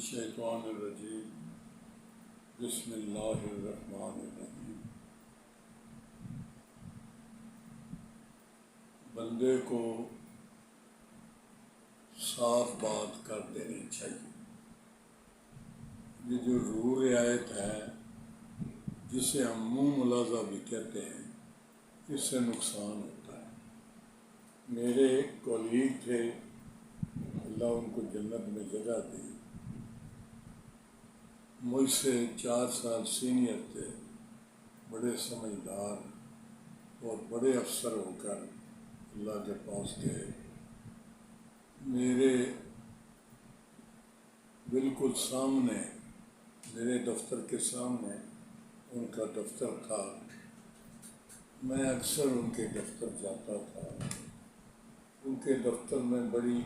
الشیطان الرجیم بسم اللہ الرحمن الرحیم۔ بندے کو صاف بات کر دینی چاہیے۔ یہ جو روح رعایت ہے جسے ہم منہ ملازہ بھی کہتے ہیں، اس سے نقصان ہوتا ہے۔ میرے ایک کولیگ تھے، اللہ ان کو جنت میں جگہ دی، مجھ سے 4 سال سینئر تھے، بڑے سمجھدار اور بڑے افسر ہو کر اللہ کے پاس گئے۔ میرے بالکل سامنے، میرے دفتر کے سامنے ان کا دفتر تھا۔ میں اکثر ان کے دفتر جاتا تھا۔ ان کے دفتر میں بڑی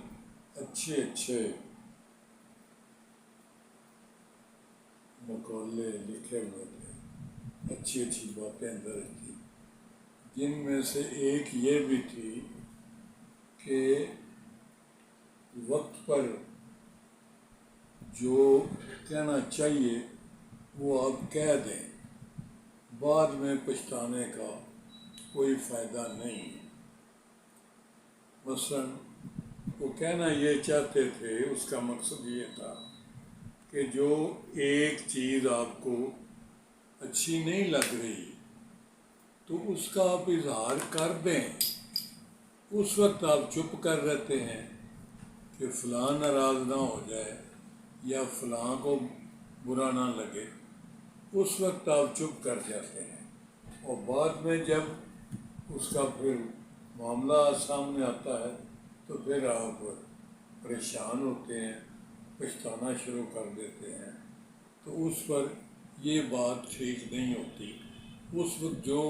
اچھے مقالے لکھے ہوئے تھے، اچھی باتیں درج تھیں، جن میں سے ایک یہ بھی تھی کہ وقت پر جو کہنا چاہیے وہ آپ کہہ دیں، بعد میں پچھتانے کا کوئی فائدہ نہیں۔ مثلاً وہ کہنا یہ چاہتے تھے، اس کا مقصد یہ تھا کہ جو ایک چیز آپ کو اچھی نہیں لگ رہی تو اس کا آپ اظہار کر دیں۔ اس وقت آپ چپ کر رہتے ہیں کہ فلاں ناراض نہ ہو جائے یا فلاں کو برا نہ لگے، اس وقت آپ چپ کر جاتے ہیں، اور بعد میں جب اس کا پھر معاملہ سامنے آتا ہے تو پھر آپ پریشان ہوتے ہیں، پچھتانا شروع کر دیتے ہیں۔ تو اس پر یہ بات ٹھیک نہیں ہوتی۔ اس وقت جو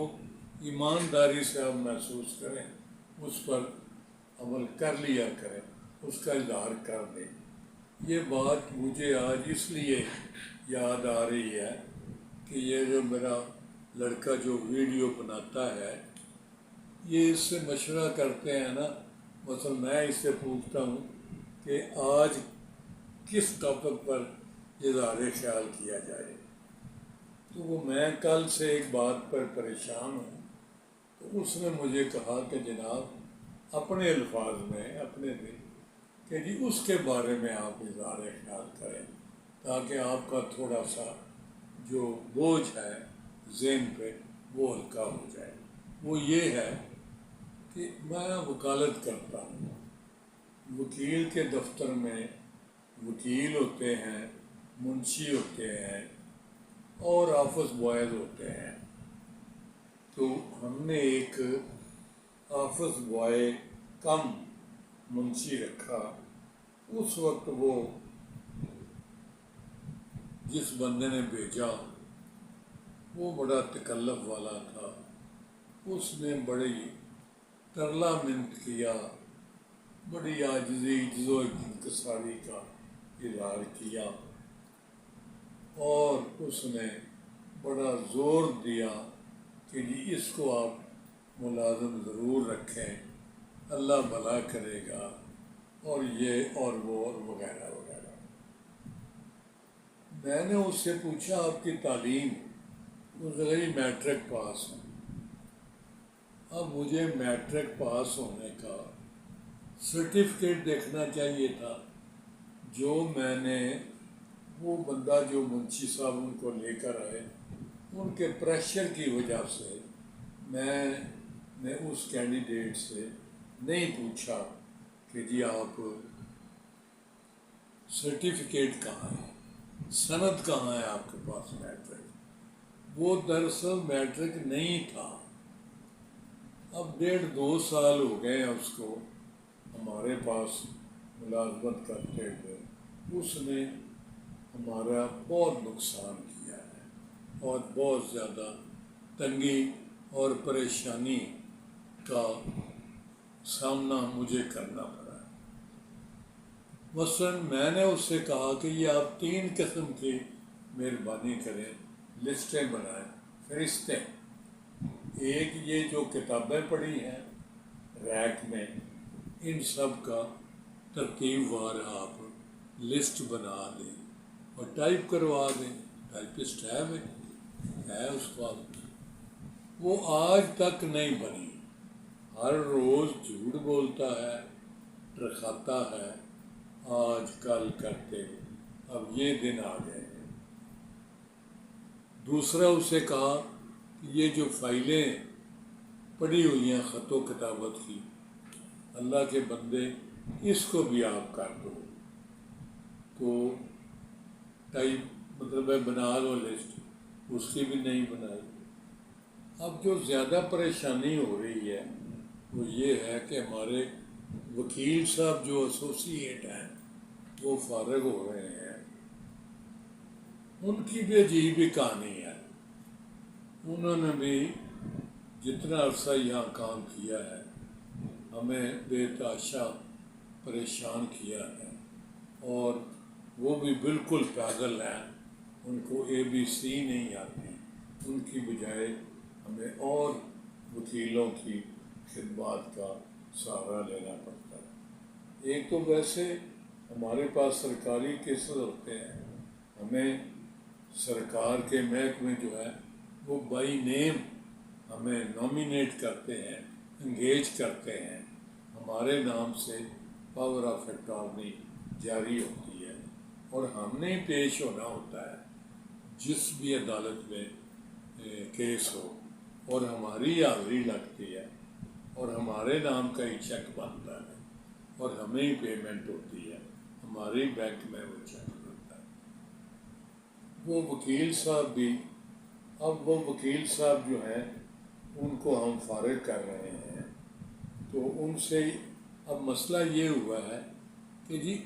ایمانداری سے آپ محسوس کریں اس پر عمل کر لیا کریں، اس کا اظہار کر دیں۔ یہ بات مجھے آج اس لیے یاد آ رہی ہے کہ یہ جو میرا لڑکا جو ویڈیو بناتا ہے، یہ اس سے مشورہ کرتے ہیں نا۔ مثلا میں اس سے پوچھتا ہوں کہ آج کس ٹاپک پر اظہار خیال کیا جائے، تو وہ میں کل سے ایک بات پر پریشان ہوں، تو اس نے مجھے کہا کہ جناب اپنے الفاظ میں اپنے دل کہ جی اس کے بارے میں آپ اظہار خیال کریں، تاکہ آپ کا تھوڑا سا جو بوجھ ہے ذہن پہ وہ ہلکا ہو جائے۔ وہ یہ ہے کہ میں وکالت کرتا ہوں۔ وکیل کے دفتر میں وکیل ہوتے ہیں، منشی ہوتے ہیں اور آفس بوائز ہوتے ہیں۔ تو ہم نے ایک آفس بوائے کم منشی رکھا۔ اس وقت وہ جس بندے نے بھیجا وہ بڑا تکلف والا تھا۔ اس نے بڑی ترلا منت کیا، بڑی عاجزی جز و انکساری کا اظہار کیا، اور اس نے بڑا زور دیا کہ جی اس کو آپ ملازم ضرور رکھیں، اللہ بھلا کرے گا، اور یہ اور وہ اور وغیرہ وغیرہ۔ میں نے اس سے پوچھا آپ کی تعلیم؟ اس نے کہا جی میٹرک پاس ہوں۔ اب مجھے میٹرک پاس ہونے کا سرٹیفکیٹ دیکھنا چاہیے تھا۔ جو میں نے وہ بندہ جو منشی صاحب ان کو لے کر آئے، ان کے پریشر کی وجہ سے میں نے اس کینڈیڈیٹ سے نہیں پوچھا کہ جی آپ سرٹیفکیٹ کہاں ہے، سند کہاں ہے آپ کے پاس میٹرک؟ وہ دراصل میٹرک نہیں تھا۔ اب 1.5-2 سال ہو گئے ہیں اس کو ہمارے پاس ملازمت کرتے ہوئے۔ اس نے ہمارا بہت نقصان کیا ہے اور بہت زیادہ تنگی اور پریشانی کا سامنا مجھے کرنا پڑا ہے۔ مثلاً میں نے اس سے کہا کہ یہ آپ 3 قسم کی مہربانی کریں، لسٹیں بنائیں، فہرستیں۔ ایک یہ جو کتابیں پڑھی ہیں ریک میں، ان سب کا ترتیب وار آپ لسٹ بنا دیں، اور ٹائپ کروا دیں. ٹائپسٹ ہے اس کا. وہ آج تک نہیں بنی. ہر روز جھوٹ بولتا ہے، رکھاتا ہے، آج کل کرتے. اب یہ دن آ گئے ہیں. دوسرا اسے کہا کہ یہ جو فائلیں پڑی ہوئی ہیں خط و کتابت کی، اللہ کے بندے اس کو بھی آپ کر دو. تو ٹائپ مطلب ہے بنا لو لسٹ، اس کی بھی نہیں بنائی. اب جو زیادہ پریشانی ہو رہی ہے وہ یہ ہے کہ ہمارے وکیل صاحب جو ایسوسیٹ ہیں وہ فارغ ہو رہے ہیں. ان کی بھی عجیب ہی کہانی ہے. انہوں نے بھی جتنا عرصہ یہاں کام کیا ہے ہمیں بے تحاشا پریشان کیا ہے، اور وہ بھی بالکل پاگل ہیں. ان کو ABC نہیں آتی. ان کی بجائے ہمیں اور وکیلوں کی خدمات کا سہارا لینا پڑتا ہے. ایک تو ویسے ہمارے پاس سرکاری کیسز ہوتے ہیں، ہمیں سرکار کے محکمے جو ہے وہ بائی نیم ہمیں نامینیٹ کرتے ہیں، انگیج کرتے ہیں. ہمارے نام سے پاور آف اٹارنی جاری ہوتی ہے، اور ہم نے پیش ہونا ہوتا ہے جس بھی عدالت میں کیس ہو، اور ہماری حاضری لگتی ہے، اور ہمارے نام کا ہی چیک بنتا ہے، اور ہمیں ہی پیمنٹ ہوتی ہے، ہمارے بینک میں وہ چیک بنتا ہے. وہ وکیل صاحب بھی، اب وہ وکیل صاحب جو ہیں ان کو ہم فارغ کر رہے ہیں. تو ان سے اب مسئلہ یہ ہوا ہے کہ جی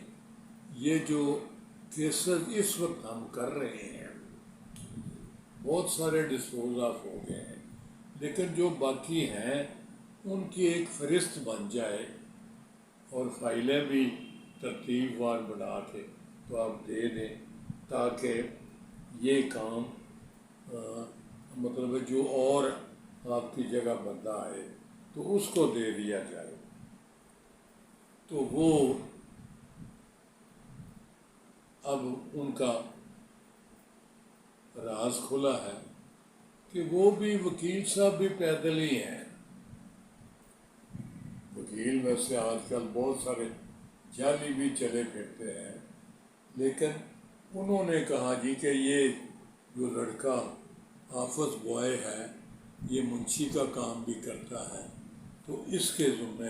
یہ جو کیسز اس وقت ہم کر رہے ہیں بہت سارے ڈسپوز آف ہو گئے ہیں، لیکن جو باقی ہیں ان کی ایک فہرست بن جائے اور فائلیں بھی ترتیب وار بنا کے تو آپ دے دیں، تاکہ یہ کام مطلب جو اور آپ کی جگہ بندہ آئے تو اس کو دے دیا جائے. تو وہ اب ان کا راز کھلا ہے کہ وہ بھی وکیل صاحب بھی پیدل ہی ہیں. وکیل ویسے آج کل بہت سارے جعلی بھی چلے پھرتے ہیں، لیکن انہوں نے کہا جی کہ یہ جو لڑکا آفس بوائے ہے یہ منشی کا کام بھی کرتا ہے، تو اس کے ذمہ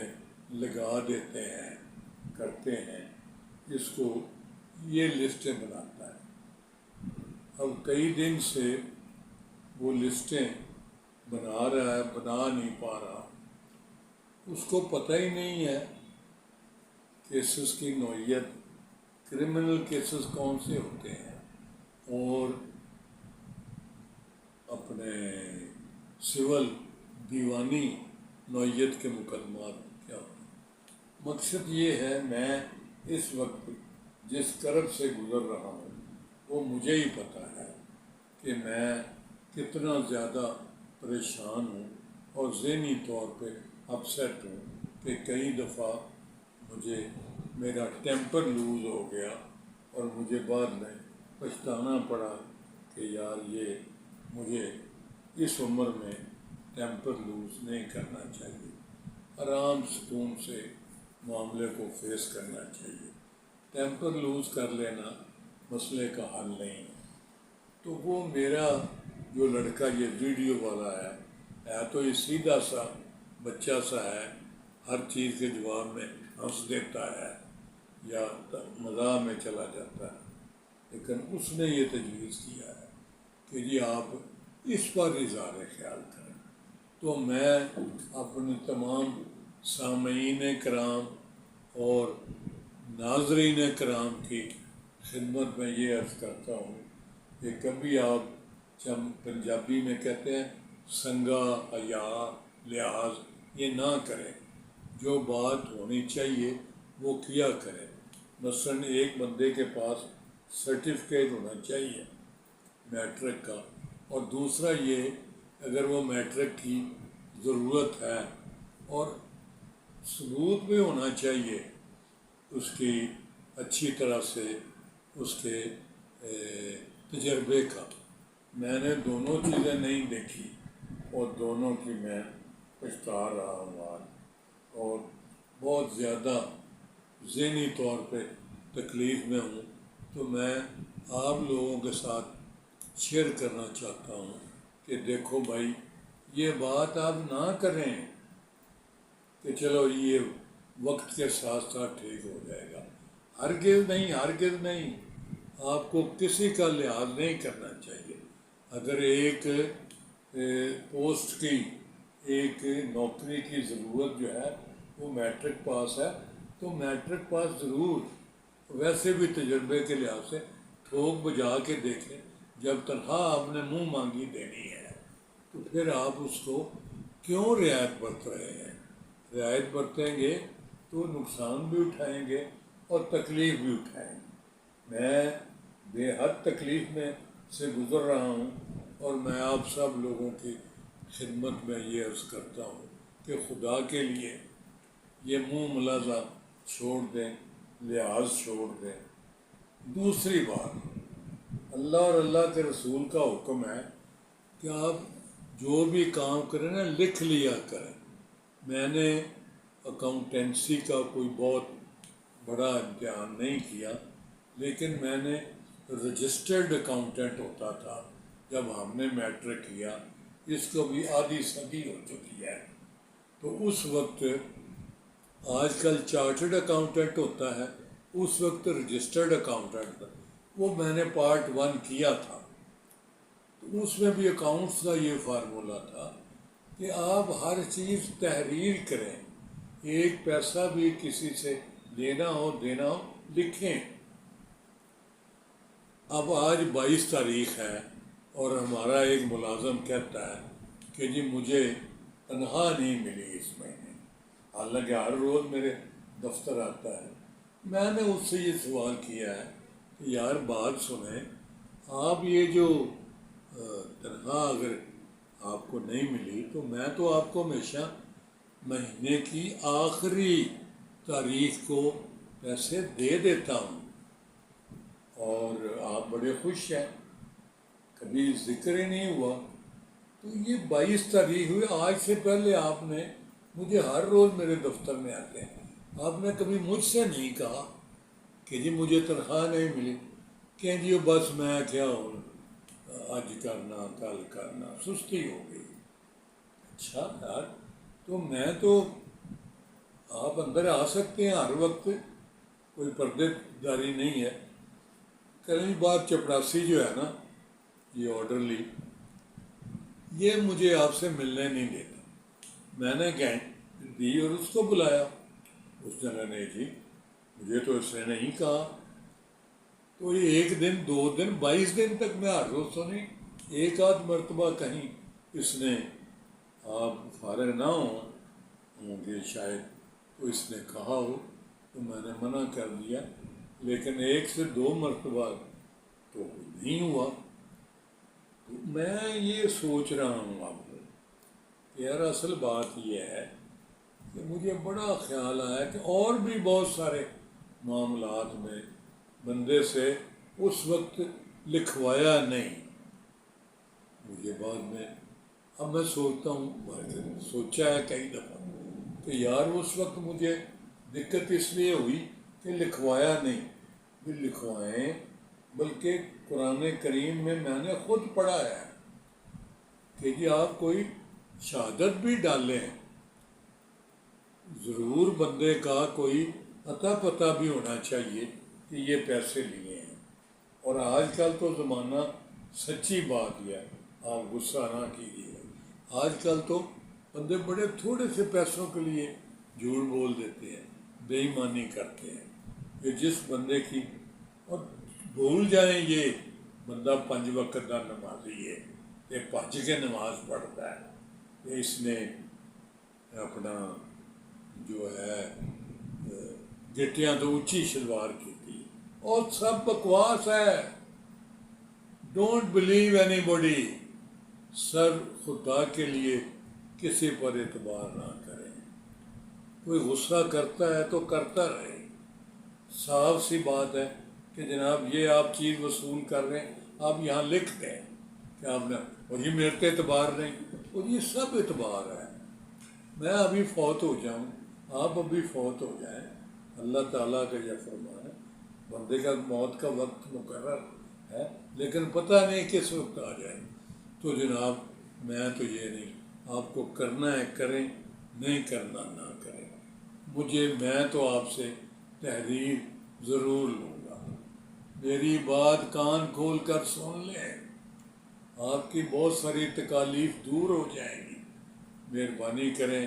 لگا دیتے ہیں، کرتے ہیں، اس کو یہ لسٹیں بناتا ہے. اب کئی دن سے وہ لسٹیں بنا رہا ہے، بنا نہیں پا رہا. اس کو پتہ ہی نہیں ہے کیسز کی نوعیت، کرمنل کیسز کون سے ہوتے ہیں اور اپنے سول دیوانی نوعیت کے مقدمات کیا ہوتے ہیں. مقصد یہ ہے میں اس وقت جس کرب سے گزر رہا ہوں وہ مجھے ہی پتہ ہے کہ میں کتنا زیادہ پریشان ہوں اور ذہنی طور پہ اپسیٹ ہوں کہ کئی دفعہ مجھے میرا ٹیمپر لوز ہو گیا اور مجھے بعد میں پچھتانا پڑا کہ یار یہ مجھے اس عمر میں ٹیمپر لوز نہیں کرنا چاہیے، آرام سکون سے معاملے کو فیس کرنا چاہیے. ٹیمپر لوز کر لینا مسئلے کا حل نہیں ہے. تو وہ میرا جو لڑکا یہ ویڈیو والا ہے تو یہ سیدھا سا بچہ سا ہے، ہر چیز کے جواب میں ہنس دیتا ہے یا مزاح میں چلا جاتا ہے، لیکن اس نے یہ تجویز کیا ہے کہ جی آپ اس پر اظہار خیال کریں. تو میں اپنے تمام سامعین کرام اور ناظرین کرام کی خدمت میں یہ عرض کرتا ہوں کہ کبھی آپ جب پنجابی میں کہتے ہیں سنگا، حیا، لحاظ، یہ نہ کریں. جو بات ہونی چاہیے وہ کیا کریں. مثلاً ایک بندے کے پاس سرٹیفکیٹ ہونا چاہیے میٹرک کا، اور دوسرا یہ اگر وہ میٹرک کی ضرورت ہے اور ثبوت بھی ہونا چاہیے اس کی اچھی طرح سے اس کے تجربے کا، میں نے دونوں چیزیں نہیں دیکھی اور دونوں کی میں پچھتا رہا ہوں آج، اور بہت زیادہ ذہنی طور پہ تکلیف میں ہوں، تو میں آپ لوگوں کے ساتھ شیئر کرنا چاہتا ہوں کہ دیکھو بھائی، یہ بات آپ نہ کریں کہ چلو یہ وقت کے ساتھ ساتھ ٹھیک ہو جائے گا، ہرگز نہیں، ہرگز نہیں، آپ کو کسی کا لحاظ نہیں کرنا چاہیے۔ اگر ایک پوسٹ کی، ایک نوکری کی ضرورت جو ہے وہ میٹرک پاس ہے تو میٹرک پاس ضرور، ویسے بھی تجربے کے لحاظ سے ٹھوک بجا کے دیکھیں، جب تنخواہ آپ نے منہ مانگی دینی ہے تو پھر آپ اس کو کیوں رعایت برت رہے ہیں؟ رعایت برتیں گے تو نقصان بھی اٹھائیں گے اور تکلیف بھی اٹھائیں گے۔ میں بے حد تکلیف میں سے گزر رہا ہوں، اور میں آپ سب لوگوں کی خدمت میں یہ عرض کرتا ہوں کہ خدا کے لیے یہ منہ ملازہ چھوڑ دیں، لحاظ چھوڑ دیں۔ دوسری بات، اللہ اور اللہ کے رسول کا حکم ہے کہ آپ جو بھی کام کریں نا لکھ لیا کریں۔ میں نے اکاؤنٹنسی کا کوئی بہت بڑا امتحان نہیں کیا، لیکن میں نے رجسٹرڈ اکاؤنٹنٹ ہوتا تھا جب ہم نے میٹرک کیا، اس کو بھی آدھی صدی ہو چکی ہے۔ تو اس وقت، آج کل چارٹرڈ اکاؤنٹنٹ ہوتا ہے، اس وقت رجسٹرڈ اکاؤنٹنٹ تھا، وہ میں نے پارٹ 1 کیا تھا۔ تو اس میں بھی اکاؤنٹس کا یہ فارمولہ تھا کہ آپ ہر چیز تحریر کریں، ایک پیسہ بھی کسی سے لینا ہو دینا ہو لکھیں۔ اب آج 22 تاریخ ہے اور ہمارا ایک ملازم کہتا ہے کہ جی مجھے تنخواہ نہیں ملی اس مہینے، حالانکہ ہر روز میرے دفتر آتا ہے۔ میں نے اس سے یہ سوال کیا ہے کہ یار بات سنیں، آپ یہ جو تنخواہ اگر آپ کو نہیں ملی تو میں تو آپ کو ہمیشہ مہینے کی آخری تاریخ کو پیسے دے دیتا ہوں، اور آپ بڑے خوش ہیں، کبھی ذکر ہی نہیں ہوا۔ تو یہ 22 تاریخ ہوئی، آج سے پہلے آپ نے مجھے ہر روز میرے دفتر میں آتے ہیں، آپ نے کبھی مجھ سے نہیں کہا کہ جی مجھے تنخواہ نہیں ملی، کہ جی بس میں کیا ہوں، آج کرنا کل کرنا، سستی ہو گئی۔ اچھا یار، تو میں تو، آپ اندر آ سکتے ہیں ہر وقت، کوئی پردے داری نہیں ہے۔ کئی بار چپڑاسی جو ہے نا، یہ آرڈرلی، یہ مجھے آپ سے ملنے نہیں دیتا۔ میں نے گھنٹی دی اور اس کو بلایا، اس نے کہا نہیں جی مجھے تو اس نے نہیں کہا۔ تو یہ 1 دن 2 دن 22 دن تک میں ہر روز تو نہیں، ایک آدھ مرتبہ کہیں اس نے، آپ فارغ نہ ہوں گے شاید، تو اس نے کہا ہو تو میں نے منع کر دیا، لیکن 1 سے 2 مرتبہ تو نہیں ہوا۔ تو میں یہ سوچ رہا ہوں آپ کو کہ یار اصل بات یہ ہے کہ مجھے بڑا خیال آیا کہ اور بھی بہت سارے معاملات میں بندے سے اس وقت لکھوایا نہیں، مجھے بعد میں، اب میں سوچتا ہوں، سوچا ہے کئی دفعہ کہ یار اس وقت مجھے دقت اس لیے ہوئی کہ لکھوایا نہیں، بھی لکھوائیں، بلکہ قرآن کریم میں نے خود پڑھا ہے کہ جی آپ کوئی شہادت بھی ڈالیں، ضرور بندے کا کوئی اتا پتہ بھی ہونا چاہیے کہ یہ پیسے لیے ہیں۔ اور آج کل تو زمانہ، سچی بات یہ ہے، آپ غصہ نہ کیجیے، آج کل تو بندے بڑے تھوڑے سے پیسوں کے لیے جھوٹ بول دیتے ہیں، بے ایمانی کرتے ہیں، کہ جس بندے کی، اور بھول جائیں یہ بندہ 5 وقت کا نمازی ہے، یہ بھج کے نماز پڑھتا ہے، کہ اس نے اپنا جو ہے گٹیاں تو اونچی شلوار کی تھی، اور سب بکواس ہے۔ ڈونٹ بلیو اینی باڈی، سر خدا کے لیے کسی پر اعتبار نہ کریں، کوئی غصہ کرتا ہے تو کرتا رہے، صاف سی بات ہے۔ کہ جناب یہ آپ چیز وصول کر رہے ہیں، آپ یہاں لکھ دیں کہ آپ نے، اور یہ میرے اعتبار نہیں، اور یہ سب اعتبار ہے۔ میں ابھی فوت ہو جاؤں، آپ ابھی فوت ہو جائیں، اللہ تعالیٰ کا یہ فرمان ہے، بندے کا موت کا وقت مقرر ہے لیکن پتہ نہیں کس وقت آ جائے۔ تو جناب میں تو یہ نہیں، آپ کو کرنا ہے کریں، نہیں کرنا نہ کریں۔ میں تو آپ سے تحریر ضرور لوں گا، میری بات کان کھول کر سن لیں، آپ کی بہت ساری تکالیف دور ہو جائیں گی۔ مہربانی کریں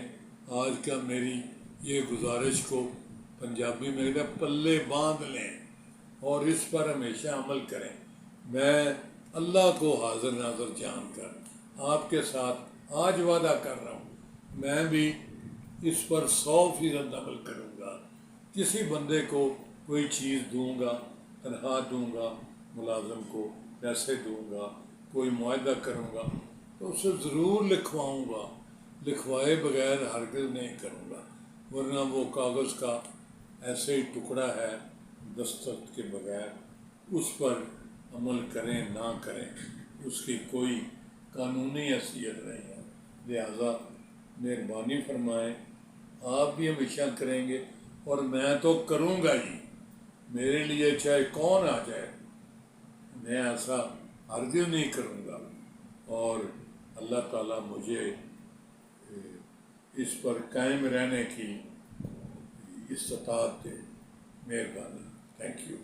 آج کا میری یہ گزارش کو پنجابی میں پلے باندھ لیں اور اس پر ہمیشہ عمل کریں۔ میں اللہ کو حاضر ناظر جان کر آپ کے ساتھ آج وعدہ کر رہا ہوں، میں بھی اس پر 100% عمل کروں گا۔ کسی بندے کو کوئی چیز دوں گا، تنخواہ دوں گا، ملازم کو پیسے دوں گا، کوئی معاہدہ کروں گا تو اسے ضرور لکھواؤں گا، لکھوائے بغیر ہرگز نہیں کروں گا، ورنہ وہ کاغذ کا ایسے ہی ٹکڑا ہے دستخط کے بغیر، اس پر عمل کریں نہ کریں اس کی کوئی قانونی حیثیت نہیں ہے۔ لہذا مہربانی فرمائیں، آپ بھی ہمیشہ کریں گے اور میں تو کروں گا ہی، میرے لیے چاہے کون آ جائے میں ایسا ہرگز نہیں کروں گا، اور اللہ تعالیٰ مجھے اس پر قائم رہنے کی استطاعت دے۔ مہربانی، تھینک یو۔